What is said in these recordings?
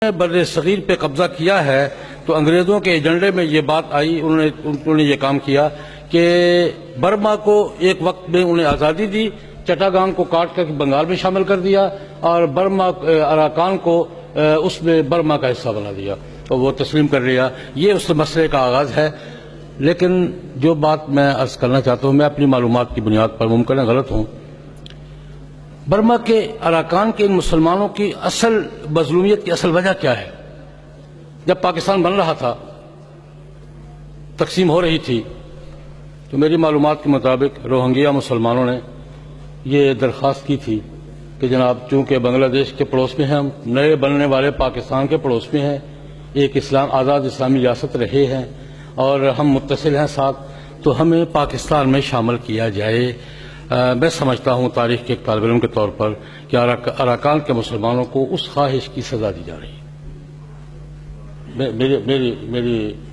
بر صغیر پہ قبضہ کیا ہے تو انگریزوں کے ایجنڈے میں یہ بات آئی، انہوں نے یہ کام کیا کہ برما کو ایک وقت میں انہیں آزادی دی، چٹاگانگ کو کاٹ کر بنگال میں شامل کر دیا اور برما اراکان کو اس میں برما کا حصہ بنا دیا اور وہ تسلیم کر لیا۔ یہ اس مسئلے کا آغاز ہے۔ لیکن جو بات میں عرض کرنا چاہتا ہوں، میں اپنی معلومات کی بنیاد پر ممکن غلط ہوں، برما کے اراکان کے ان مسلمانوں کی اصل مظلومیت کی اصل وجہ کیا ہے؟ جب پاکستان بن رہا تھا، تقسیم ہو رہی تھی، تو میری معلومات کے مطابق روہنگیا مسلمانوں نے یہ درخواست کی تھی کہ جناب چونکہ بنگلہ دیش کے پڑوس میں ہیں، ہم نئے بننے والے پاکستان کے پڑوس میں ہیں، ایک آزاد اسلامی ریاست رہے ہیں اور ہم متصل ہیں ساتھ، تو ہمیں پاکستان میں شامل کیا جائے۔ میں سمجھتا ہوں تاریخ کے ایک طالب علم کے طور پر کہ اراکان کے مسلمانوں کو اس خواہش کی سزا دی جا رہی ہے۔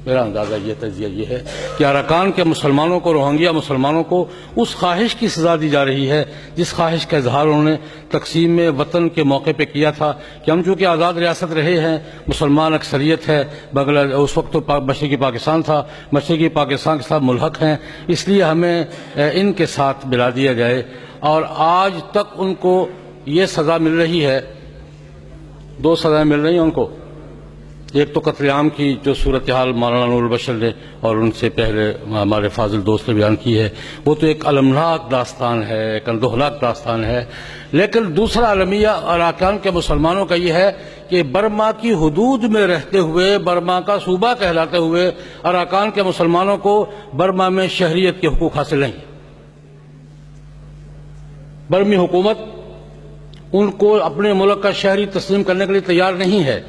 میرا اندازہ یہ تجزیہ یہ ہے کہ اراکان کے مسلمانوں کو، روہنگیا مسلمانوں کو اس خواہش کی سزا دی جا رہی ہے جس خواہش کا اظہار انہوں نے تقسیم میں وطن کے موقع پہ کیا تھا کہ ہم چونکہ آزاد ریاست رہے ہیں، مسلمان اکثریت ہے، اس وقت تو مشرقی پاکستان تھا، مشرقی پاکستان کے ساتھ ملحق ہیں، اس لیے ہمیں ان کے ساتھ ملا دیا جائے۔ اور آج تک ان کو یہ سزا مل رہی ہے، دو سزائیں مل رہی ہیں ان کو۔ ایک تو قتل عام کی جو صورتحال مولانا نور البشر نے اور ان سے پہلے ہمارے فاضل دوست نے بیان کی ہے، وہ تو ایک المناک داستان ہے، ایک اندوہناک داستان ہے۔ لیکن دوسرا المیہ اراکان کے مسلمانوں کا یہ ہے کہ برما کی حدود میں رہتے ہوئے، برما کا صوبہ کہلاتے ہوئے اراکان کے مسلمانوں کو برما میں شہریت کے حقوق حاصل نہیں۔ برمی حکومت ان کو اپنے ملک کا شہری تسلیم کرنے کے لیے تیار نہیں ہے۔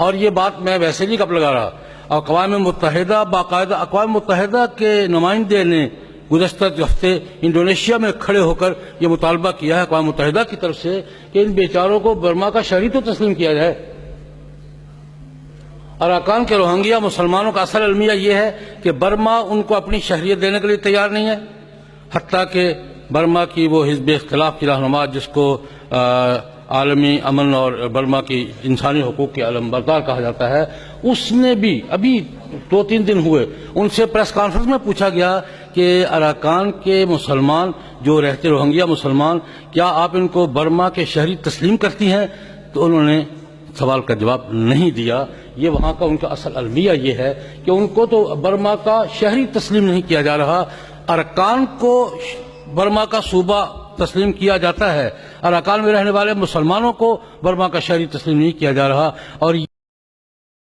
اور یہ بات میں ویسے نہیں کب لگا رہا، اقوام متحدہ باقاعدہ اقوام متحدہ کے نمائندے نے گزشتہ ہفتے انڈونیشیا میں کھڑے ہو کر یہ مطالبہ کیا ہے اقوام متحدہ کی طرف سے کہ ان بیچاروں کو برما کا شہری تو تسلیم کیا جائے۔ اراکان کے روہنگیا مسلمانوں کا اصل المیہ یہ ہے کہ برما ان کو اپنی شہریت دینے کے لیے تیار نہیں ہے، حتیٰ کہ برما کی وہ حزب اختلاف کی رہنما جس کو عالمی امن اور برما کی انسانی حقوق کے علم بردار کہا جاتا ہے، اس نے بھی ابھی 2-3 دن ہوئے ان سے پریس کانفرنس میں پوچھا گیا کہ اراکان کے مسلمان جو رہتے روہنگیا مسلمان، کیا آپ ان کو برما کے شہری تسلیم کرتی ہیں؟ تو انہوں نے سوال کا جواب نہیں دیا۔ یہ وہاں کا ان کا اصل المیہ یہ ہے کہ ان کو تو برما کا شہری تسلیم نہیں کیا جا رہا، اراکان کو برما کا صوبہ تسلیم کیا جاتا ہے، اراکان میں رہنے والے مسلمانوں کو برما کا شہری تسلیم نہیں کیا جا رہا۔ اور